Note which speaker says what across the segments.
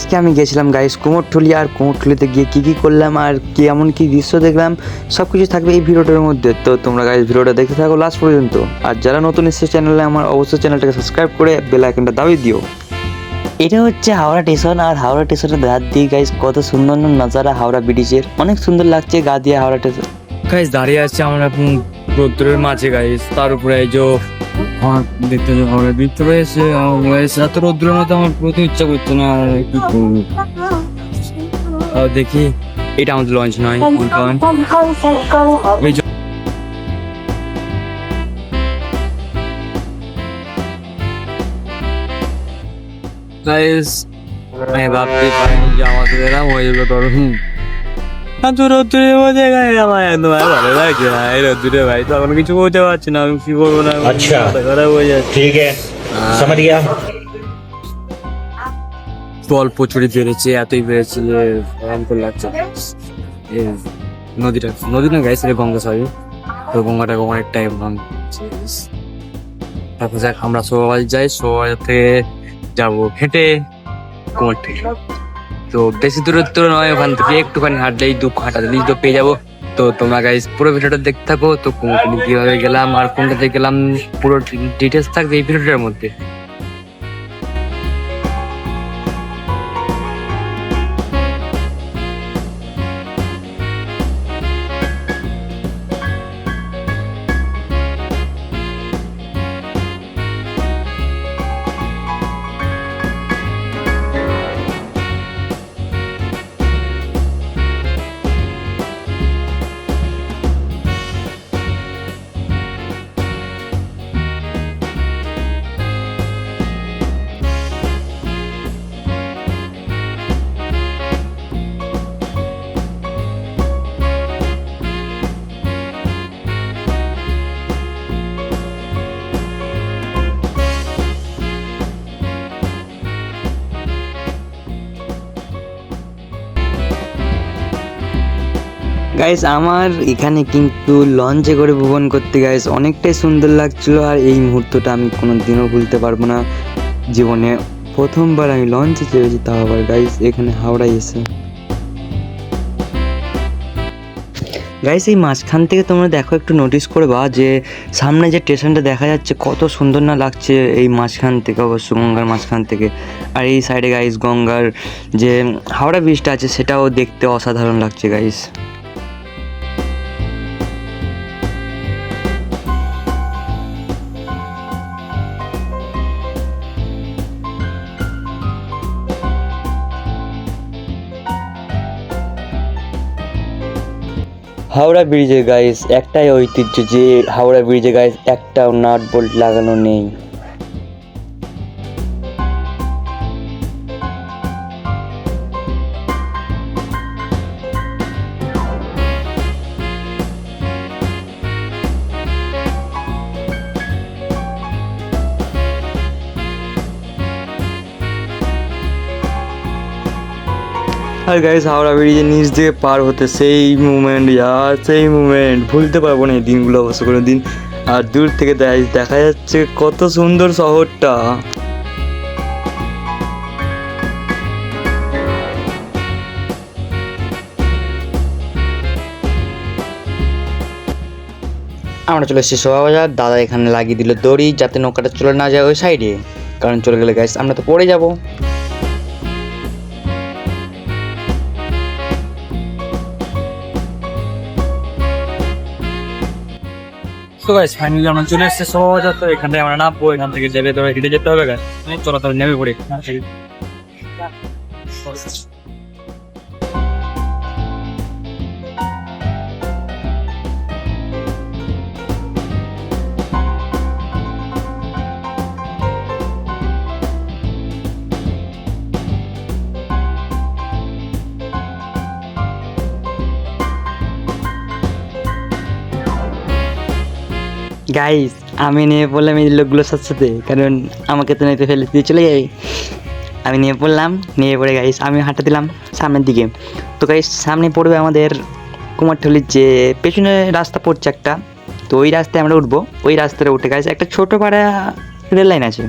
Speaker 1: আজকে আমি গেছিলাম গাইস কুমোরটুলি, আর কুমোরটুলিতে গিয়ে কী করলাম আর কেমন কী দৃশ্য দেখলাম সব কিছু থাকবে এই ভিডিওটার মধ্যে। তো তোমরা গাইস ভিডিওটা দেখতে থাকো লাস্ট পর্যন্ত। আর যারা নতুন এসেছে চ্যানেলে আমার অবশ্যই চ্যানেলটাকে সাবস্ক্রাইব করে বেল আইকনটা দাবিয়ে দিও। এটা হচ্ছে হাওড়া স্টেশন, আর হাওড়া স্টেশনের গা দিয়ে গাইস কত সুন্দর নজারা হাওড়া ব্রিজের, অনেক সুন্দর লাগছে গা দিয়ে হাওড়া স্টেশন।
Speaker 2: গাইস দাঁড়িয়ে আছে আমরা এখন রৌদ্রের মাঝে গাইস, তার উপরে এই যে দেখতে হাওড়া ব্রিজ রয়েছে। গাইস এত রৌদ্রের মধ্যে আমার প্রতি ইচ্ছা করছে না, আর কি করবো। দেখি এটা আমাদের লঞ্চ নয়, গাইস আমি ভাবতে পারিনি যে আমাদের এরকম হয়ে যাবে। তখন রোদ্দুরের মধ্যে আমার একদম ভালো লাগছে না, এই রোদ্দুরে ভাই তখন কিছু বলতে পারছি না, আমি কি করবো না।
Speaker 3: আচ্ছা ঠিক আছে, समझ गया।
Speaker 2: জল প্রচুরই বেড়েছে, এতই বেড়েছে যে ভয়ঙ্কর লাগছে। নদী না গাইছে গঙ্গা, সরি তো গঙ্গাটা অনেকটাই ভাঙছে। তারপর যাক আমরা সবাই যাই, সবাই থেকে যাবো হেঁটে কুমোরটুলি। তো বেশি দূরত্ব নয়, ওখান থেকে একটুখানি হাঁটলেই হাঁটা দিলেই তো পেয়ে যাবো। তো তোমরা গাইস পুরো ভিডিওটা দেখতে থাকো। তো কুমোরটুলি কিভাবে গেলাম আর কোনটাতে গেলাম পুরো ডিটেলস থাকবে এই ভিডিওটার মধ্যে।
Speaker 1: গাইস আমার এখানে কিন্তু লঞ্চে করে ভ্রমণ করতে গাইস অনেকটাই সুন্দর লাগছিল, আর এই মুহূর্তটা আমি কোনো দিনও ভুলতে পারবো না। জীবনে প্রথমবার আমি লঞ্চে চেপেছি, তাও আবার গাইস এখানে হাওড়ায় এসে। গাইস এই মাঝখান থেকে তোমরা দেখো, একটু নোটিস করবা যে সামনে যে স্টেশনটা দেখা যাচ্ছে কত সুন্দর না লাগছে এই মাঝখান থেকে, অবশ্য গঙ্গার মাঝখান থেকে। আর এই সাইডে গাইস গঙ্গার যে হাওড়া ব্রিজটা আছে সেটাও দেখতে অসাধারণ লাগছে গাইস। হাওড়া ব্রিজে গাইস একটাই ঐতিহ্য যে হাওড়া ব্রিজে গাইস একটাও নাট বোল্ট লাগানো নেই। আর গাইস হাওড়া ব্রিজের নিচ দিয়ে পার হতে সেই মুমেন্ট, সেই মুমেন্ট ভুলতে পারবো না এই দিনগুলো অবশ্য কোনো দিন। আর দূর থেকে দেখা যাচ্ছে কত সুন্দর শহরটা। আমরা চলে এসেছি শোভা বাজার। দাদা এখানে লাগিয়ে দিল দড়ি যাতে নৌকাটা চলে না যায় ওই সাইডে, কারণ চলে গেলে গাইস আমরা তো পড়ে যাবো।
Speaker 2: তো গাইস ফাইনালি আমরা চলে এসেছি সহজাত, এখান থেকে আমরা নামবো, এখান থেকে যাবে ধরে হেঁটে যেতে হবে গাইস। চলো তাহলে নেমে পড়ি।
Speaker 1: গাইস আমি নিয়ে পড়লাম এই লোকগুলোর সাথে সাথে, কারণ আমাকে তো নিতে ফেলে দিয়ে চলে যাই। আমি নিয়ে পড়লাম, নিয়ে পড়ে গাইস আমি হাঁটা দিলাম সামনের দিকে। তো গাইস সামনে পড়বে আমাদের কুমারটুলির যে পেছনে রাস্তা পড়ছে একটা, তো ওই রাস্তায় আমরা উঠবো। ওই রাস্তায় উঠে গাইস একটা ছোটো পাড়া রেল লাইন আছে,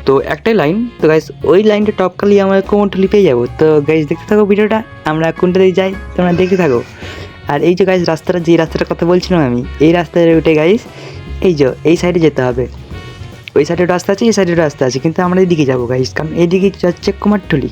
Speaker 1: তো একটাই লাইন, তো গাইস ওই লাইনটা টপ করলেই আমরা কুমোরটুলি পেয়ে যাবো। তো গাইস দেখতে থাকো ভিডিওটা, আমরা কোনটা দিয়ে যাই তোমরা দেখতে থাকো। আর এই যে গাইস রাস্তাটা, যে রাস্তাটার কথা বলছিলাম আমি, এই রাস্তায় উঠে গাইস এই যে এই সাইডে যেতে হবে। ওই সাইডে রাস্তা আছে, এই সাইডে রাস্তা আছে, কিন্তু আমরা এইদিকে যাবো গাইস, কারণ এইদিকে যাচ্ছে কুমারটুলি।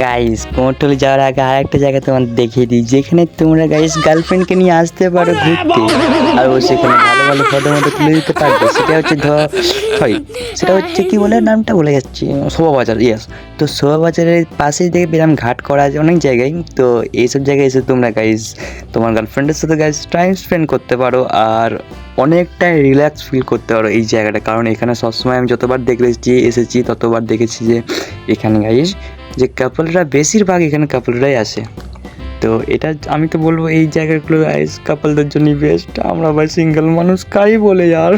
Speaker 1: গাইস কুমোরটুলি যাওয়ার আগে আর একটা জায়গা তোমাদের দেখিয়ে দিই, যেখানে তোমরা গাইস গার্লফ্রেন্ডকে নিয়ে আসতে পারো ঘুরতে, আর ও সেখানে ভালো ভালো ফটো মতো তুলে দিতে পারবে। সেটা হচ্ছে সেটা হচ্ছে কি বলে নামটা বলে যাচ্ছি, শোভা বাজার। ইয়েস, তো শোভা বাজারের পাশে দেখে পেলাম ঘাট করা আছে অনেক জায়গায়। তো এইসব জায়গায় এসে তোমরা গাইস তোমার গার্লফ্রেন্ডের সাথে গাইস টাইম স্পেন্ড করতে পারো, আর অনেকটাই রিল্যাক্স ফিল করতে পারো এই জায়গাটা। কারণ এখানে সবসময় আমি যতবার এসেছি ততবার দেখেছি যে এখানে গাইস যে কাপলরা বেশিরভাগ এখানে কাপলরাই আসে। তো এটা আমি তো বলবো এই জায়গাগুলো গাইস কাপলদের জন্যই বেস্ট। আমরা ভাই সিঙ্গেল মানুষ কাই বলে আর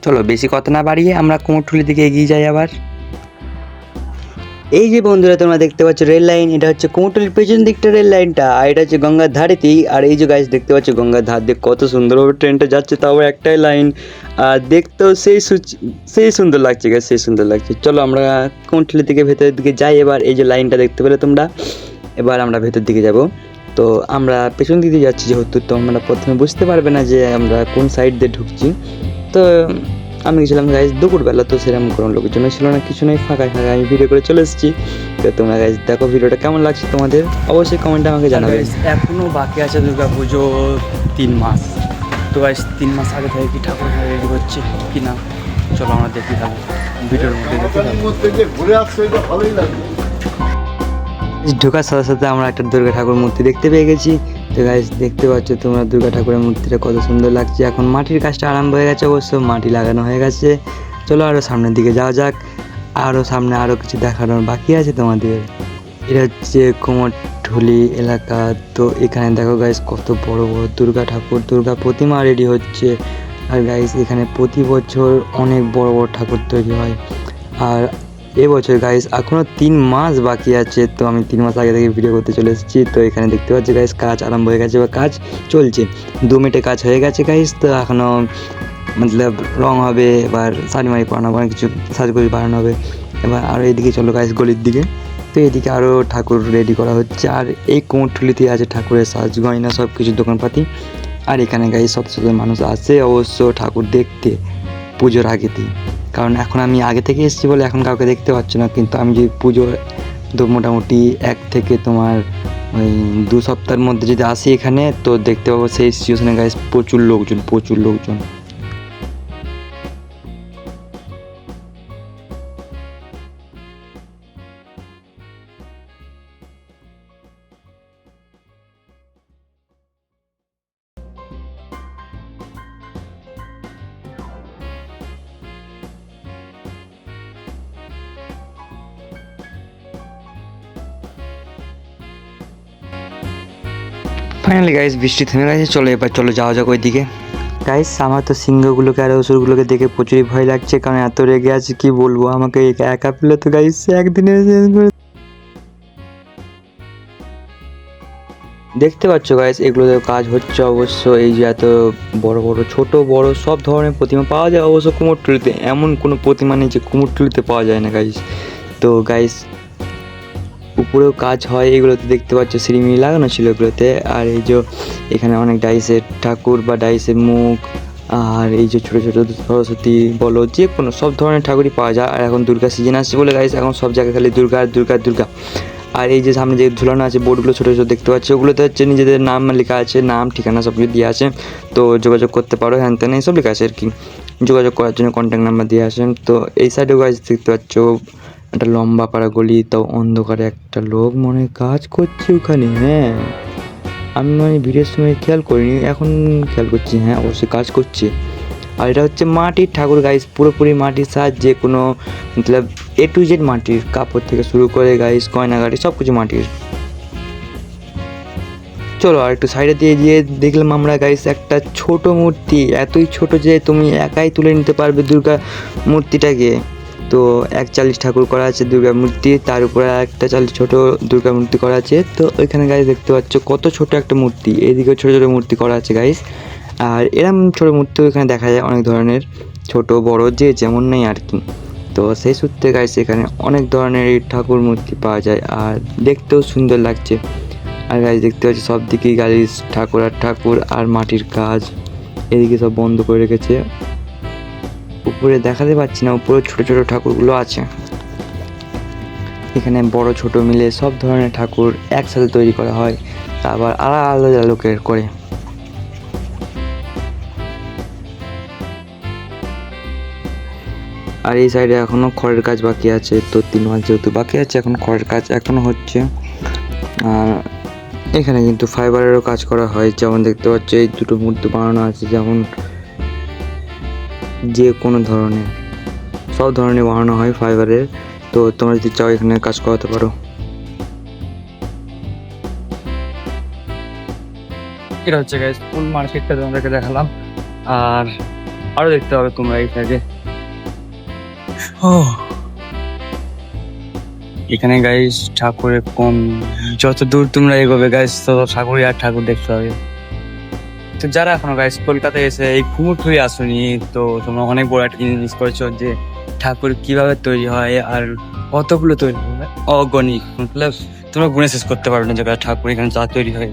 Speaker 1: চলো বেশি কথা না বাড়িয়ে আমরা কুমোরটুলির দিকে এগিয়ে যাই আবার। এই যে বন্ধুরা তোমরা দেখতে পাচ্ছ রেল লাইন, এটা হচ্ছে কুমোরটুলির পেছন দিকটা রেল লাইনটা, আর এটা হচ্ছে গঙ্গার ধারেতেই। আর এই যে গাইস দেখতে পাচ্ছ গঙ্গার ধার দিয়ে কত সুন্দরভাবে ট্রেনটা যাচ্ছে, তাও একটাই লাইন, আর দেখতেও সেই সুন্দর লাগছে গাইস, সেই সুন্দর লাগছে। চলো আমরা কুমোরটুলির দিকে ভেতরের দিকে যাই এবার। এই যে লাইনটা দেখতে পেলে তোমরা, এবার আমরা ভেতর দিকে যাব। তো আমরা পেছন দিকে যাচ্ছি যেহেতু, তো আমরা প্রথমে বুঝতে পারবে না যে আমরা কোন সাইড দিয়ে ঢুকছি। তো আমি গেছিলাম গাইজ দুপুরবেলা, তো সেরকম কোনো লোকজন ছিল না, কিছু নেই, ফাঁকা আমি ভিডিও করে চলে এসেছি। তো তোমরা গাইজ দেখো ভিডিওটা কেমন লাগছে তোমাদের, অবশ্যই কমেন্টে আমাকে জানাবে।
Speaker 2: এখনও বাকি আছে দুর্গা পুজো 3 মাস। তো গাইস 3 মাস আগে থেকে কি ঠাকুর রেডি হচ্ছে কি না, চলো আমরা দেখি থাকবো ভিডিওর মধ্যে
Speaker 4: ঘুরে আসছে, এটা ভালোই লাগবে।
Speaker 1: ঢোকার সাথে সাথে আমরা একটা দুর্গা ঠাকুর মূর্তি দেখতে পেয়ে গেছি। তো গাইজ দেখতে পাচ্ছ তোমরা দুর্গা ঠাকুরের মূর্তিটা কত সুন্দর লাগছে। এখন মাটির কাজটা আরম্ভ হয়ে গেছে, অবশ্য মাটি লাগানো হয়ে গেছে। চলো আরও সামনের দিকে যাওয়া যাক, আরও সামনে আরও কিছু দেখানোর বাকি আছে তোমাদের। এটা হচ্ছে কুমোরটুলি এলাকা। তো এখানে দেখো গাইজ কত বড় বড় দুর্গা ঠাকুর, দুর্গা প্রতিমা রেডি হচ্ছে। আর গাইজ এখানে প্রতি বছর অনেক বড় বড় ঠাকুর তৈরি হয়। আর এবছর গাইস এখনও 3 মাস বাকি আছে, তো আমি 3 মাস আগে থেকে ভিডিও করতে চলে এসেছি। তো এখানে দেখতে পাচ্ছি গাইস কাজ আরম্ভ হয়ে গেছে বা কাজ চলছে, 2 মিনিটে কাজ হয়ে গেছে গাইস। তো এখনও মতলব রং হবে, এবার শাড়ি মাড়ি পরানো হবে, কিছু সাজগোজ বাড়ানো হবে। এবার আরও এদিকে চলো গাইস গলির দিকে। তো এদিকে আরও ঠাকুর রেডি করা হচ্ছে, আর এই কুমোরটুলিতে আছে ঠাকুরের সাজ গয়না সব কিছু দোকানপাতি। আর এখানে গাইস শত শত মানুষ আসে অবশ্য ঠাকুর দেখতে পুজোর আগেতেই, কারণ এখন আমি আগে থেকে এসেছি বলে এখন কাউকে দেখতে পাচ্ছি না। কিন্তু আমি যদি পুজো তো মোটামুটি 1 থেকে তোমার ওই 2 সপ্তাহের মধ্যে যদি আসি এখানে, তো দেখতে পাবো সেই সিচুয়েশনে গাইস প্রচুর লোকজন। ফাইনালি গাইস বৃষ্টি থেমে গেছে, চলো যাওয়া যাক ওইদিকে। গাইস আমার তো সিংহগুলোকে আর অসুরগুলোকে দেখে প্রচুরই ভয় লাগছে, কারণ এত রেগে আছে কি বলবো। আমাকে একা পেলে তো গাইস একদিনে দেখতে পাচ্ছ গাইস এগুলোতে কাজ হচ্ছে অবশ্য। এই যে এত বড় বড় ছোট বড় সব ধরনের প্রতিমা পাওয়া যায় অবশ্য কুমোরটুলিতে, এমন কোনো প্রতিমা নেই যে কুমোরটুলিতে পাওয়া যায় না গাইস। তো গাইস উপরেও কাজ হয় এগুলোতে, দেখতে পাচ্ছ সিঁড়িমিড়ি লাগানো ছিল এগুলোতে। আর এই যে এখানে অনেক ডাইসের ঠাকুর বা ডাইসের মুখ, আর এই যে ছোটো ছোটো সরস্বতী বলো যে কোনো সব ধরনের ঠাকুরই পাওয়া যায়। আর এখন দুর্গা সিজন আসছে বলে গাইস এখন সব জায়গায় খালি দুর্গা। আর এই যে সামনে যে ঝুলানো আছে বোর্ডগুলো ছোটো ছোটো দেখতে পাচ্ছি, ওগুলোতে হচ্ছে নিজেদের নাম লেখা আছে, নাম ঠিকানা সব কিছু দিয়ে আছে। তো যোগাযোগ করতে পারো, হ্যান ত্যান এইসব লেখা আছে আর কি, যোগাযোগ করার জন্য কন্ট্যাক্ট নাম্বার দিয়ে আসেন। তো এই সাইডেও গাইস দেখতে পাচ্ছ একটা লম্বা পাড়া গলি, তাও অন্ধকারে একটা লোক মনে হয় কাজ করছে ওখানে। হ্যাঁ আমি মানে ভিডিওর সময় খেয়াল করিনি, এখন খেয়াল করছি, হ্যাঁ অবশ্যই কাজ করছে। আর এটা হচ্ছে মাটির ঠাকুর গাইস, পুরোপুরি মাটির সাহায্যে কোনো মতলব A to Z মাটির, কাপড় থেকে শুরু করে গাইস গয়নাগাড়ি সব কিছু মাটির। চলো আর একটু সাইডে দিয়ে গিয়ে দেখলাম আমরা গাইস একটা ছোট মূর্তি, এতই ছোট যে তুমি একাই তুলে নিতে পারবে দুর্গা মূর্তিটাকে। তো 140 ঠাকুর করা আছে দুর্গা মূর্তি, তার উপরে একটা 40 ছোট দুর্গা মূর্তি করা আছে। তো ওইখানে গাইস দেখতে পাচ্ছ কত ছোট একটা মূর্তি, এইদিকে ছোট ছোট মূর্তি করা আছে গাইস। আর এরম ছোট মূর্তিও এখানে দেখা যায় অনেক ধরনের, ছোট বড় যে যেমন নেই আর কি। তো সেই সূত্রে গাইস এখানে অনেক ধরনের এই ঠাকুর মূর্তি পাওয়া যায় আর দেখতেও সুন্দর লাগছে। আর গাইস দেখতে পাচ্ছি সব দিকেই গাইস ঠাকুর আর ঠাকুর আর মাটির কাজ, এদিকে সব বন্ধ করে রেখেছে। উপরে দেখাতে পাচ্ছি না, উপরে ছোট ছোট ঠাকুরগুলো আছে। এখানে বড় ছোট মিলে সব ধরনের ঠাকুর একসাথে তৈরি করা হয়, আবার আলাদা আলাদা লোকের করে। আর এই সাইডে এখনো খড়ের কাজ বাকি আছে, তো 3 মাস যেহেতু বাকি আছে এখন খড়ের কাজ এখনো হচ্ছে। আর এখানে কিন্তু ফাইবারেরও কাজ করা হয়, যেমন দেখতে পাচ্ছ এই দুটো মূর্তি বানানো আছে, যেমন যে কোনো ধরনের সব ধরনের বানানো হয় ফাইবারের। তো তোমরা যদি চাও এখানে কাজ করাতে পারো।
Speaker 2: এটা হচ্ছে গাইস ফুল মার্কেটটা তোমাদেরকে দেখালাম, আর আরো দেখতে হবে তোমরা এই সাইডে। এখানে গাইস ঠাকুরের কম, যত দূর তোমরা এগোবে গাইস তত ঠাকুরই আর ঠাকুর দেখতে হবে। তো যারা এখনো গাইস কলকাতায় এসে এই কুমোরটুলি আসুনি, তো তোমরা অনেক বড় একটা জিনিস মিস করেছো, যে ঠাকুর কিভাবে তৈরি হয় আর কতগুলো তৈরি হয় অগণিত, মতলব তোমরা গুণে শেষ করতে পারবে না যে ঠাকুর এখানে যা তৈরি হয়।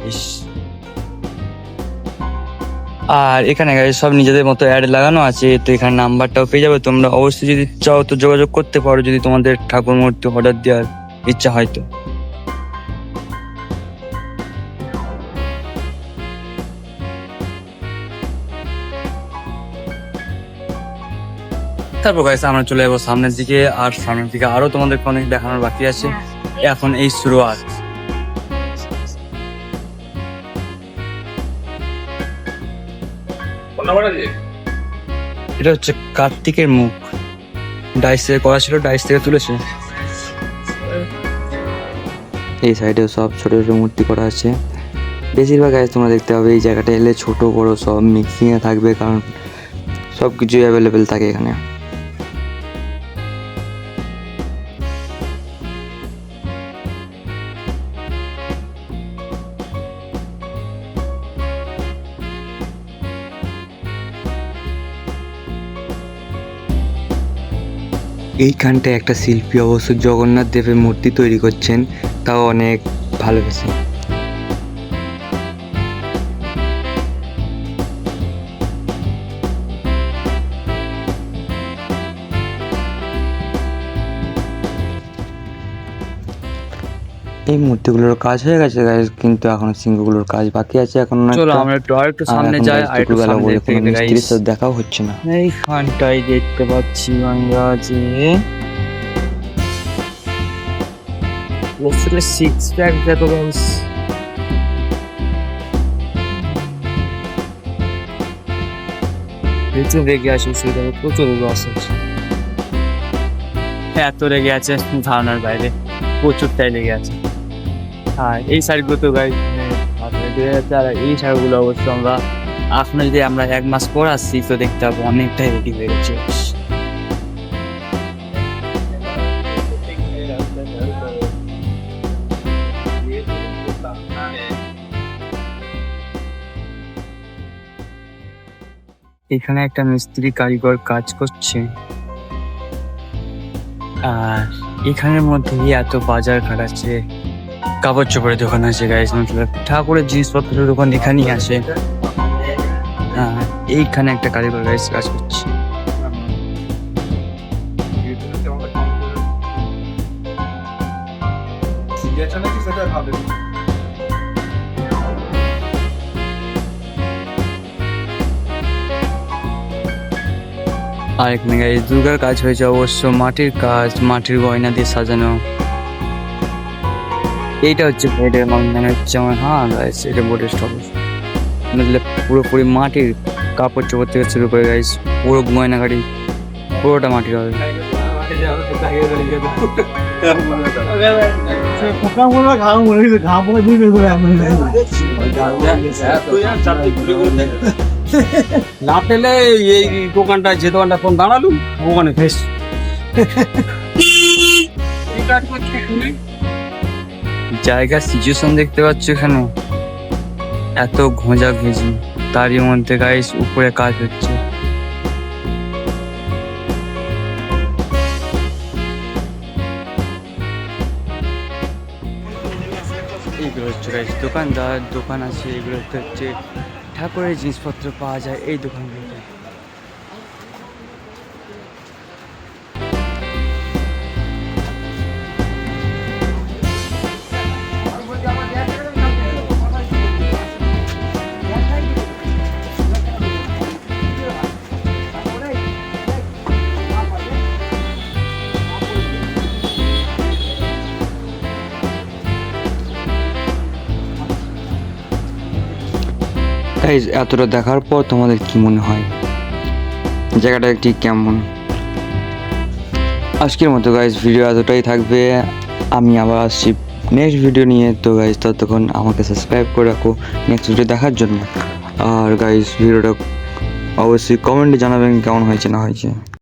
Speaker 2: আর এখানে গাইস সব নিজেদের মতো অ্যাড লাগানো আছে, তো এখানে নাম্বারটাও পেয়ে যাবে। তোমরা অবশ্যই যদি চাও তো যোগাযোগ করতে পারো, যদি তোমাদের ঠাকুর মূর্তি অর্ডার দেওয়ার ইচ্ছা হয় তো। তারপর গাইস আমরা চলে যাবো সামনের দিকে, আর সামনের দিকে আরো তোমাদেরকে অনেক দেখানোর বাকি আছে। এখন এই শুরুয়াত। এটা হচ্ছে কার্তিকের মুখ, ডাইস থেকে করা ছিল, ডাইস থেকে তুলেছে।
Speaker 1: এই সাইডেও সব ছোট ছোট মূর্তি করা আছে। বেশিরভাগ গাইস তোমরা দেখতে পাবে এই জায়গাটা এলে ছোট বড় সব মিক্সিংয়ে থাকবে, কারণ সব কিছুই অ্যাভেলেবেল থাকে এখানে। এইখানটায় একটা শিল্পী অবশ্য জগন্নাথ দেবের মূর্তি তৈরি করছেন, তাও অনেক ভালোবেসে। এই মূর্তিগুলোর কাজ হয়ে গেছে গাইস, কিন্তু এখন সিংহগুলোর কাজ বাকি আছে। এখন
Speaker 2: চলো আমরা একটু সামনে যাই, আর একটু সামনে থেকে গাইস
Speaker 1: দেখাও হচ্ছে না।
Speaker 2: এইখানটাই দেখতে পাচ্ছি আমরা যে আসলে 6 প্যাক দেখো গাইস। প্রচুর রেগে আছে, সেটা প্রচুর লস আছে, এত রেগে আছে ধারণার বাইরে, প্রচুরটাই লেগে আছে। আর এই সাইডগুলো তো গাইস আর এই সাইডগুলো অবশ্য আমরা এখন যদি আমরা 1 মাস পর আসছি তো দেখতে পাবো অনেকটাই রেডি হয়ে গেছে। এখানে একটা মিস্ত্রি কারিগর কাজ করছে, আর এখানের মধ্যে এত বাজার খাটাচ্ছে। কাপড় চোপড়ের দোকান আছে গাইস, ঠাকুরের জিনিসপত্রের দোকান এখানেই আছে। এইখানে একটা কারিগর গাইস কাজ করছে। আর এখানে গাইস দুর্গার কাজ হয়েছে, অবশ্য মাটির কাজ, মাটির গয়না দিয়ে সাজানো। এইটা হচ্ছে বোর্ডের মানে হচ্ছে আমার, হ্যাঁ গাইস এটা বোর্ডের স্টক, মতলব পুরোপুরি মাটির কাপড় চোপড় থেকে শুরু করে গাইস পুরো গয়নাগাড়ি পুরোটা মাটির হবে। না পেলে এই দোকানটা যে দোকানটা ফোন দাঁড়ালুম ওখানে ফেস
Speaker 1: জায়গার সিচুয়েশন দেখতে পাচ্ছ এখানে, এত ঘোঁজা ঘেঁজি, তারই মধ্যে গাইস উপরে কাজ হচ্ছে। এইগুলো হচ্ছে গাইস দোকানদার, দোকান আছে, এগুলো হচ্ছে ঠাকুরের জিনিসপত্র পাওয়া যায় এই দোকানগুলোতে। গাইস এতটা দেখার পর তোমাদের কি মনে হয় জায়গাটা ঠিক কেমন? আজকের মতো গাইস ভিডিও এতটাই থাকবে, আমি আবার আসছি নেক্সট ভিডিও নিয়ে। তো গাইস ততক্ষণ আমাকে সাবস্ক্রাইব করে রাখো নেক্সট ভিডিও দেখার জন্য। আর গাইস ভিডিওটা অবশ্যই কমেন্টে জানাবেন কেমন হয়েছে না হয়েছে।